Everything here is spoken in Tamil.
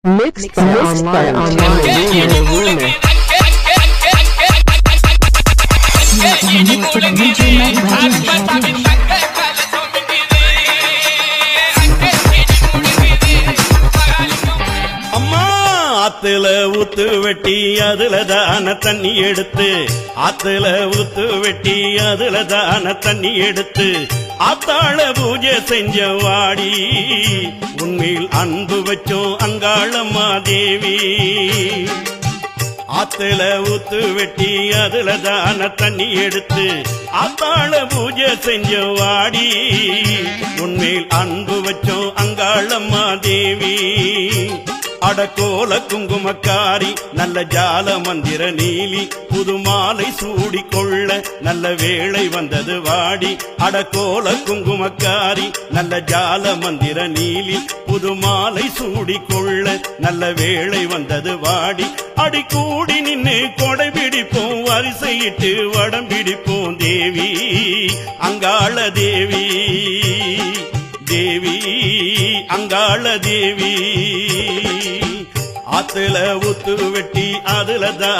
Mixed by online rumor. அம்மா ஆத்துல ஊத்து வெட்டி அதுல தான தண்ணி எடுத்து ஆத்துல ஊத்து வெட்டி அதுல தான தண்ணி எடுத்து ஆத்தாள பூஜை செஞ்ச வாடி உன்மேல் அன்பு வச்சோம் அங்காளம்மா தேவி ஆத்துல ஊத்து வெட்டி அதுல தான தண்ணி எடுத்து ஆத்தாள பூஜை செஞ்ச வாடி உன்மேல் அன்பு வச்சோம் அங்காளம்மா தேவி அடக்கோல குங்குமக்காரி நல்ல ஜால மந்திர நீலி புது மாலை சூடிக்கொள்ள நல்ல வேளை வந்தது வாடி அடக்கோல குங்குமக்காரி நல்ல ஜால மந்திர நீலி புது மாலை சூடிக்கொள்ள நல்ல வேளை வந்தது வாடி அடி கூடி நின்னு கொடை பிடிப்போம் வரிசையிட்டு வடம் பிடிப்போம் தேவி அங்காள தேவி தேவி அங்காள தேவி ஆத்துல ஊத்து வெட்டி அதுல தான்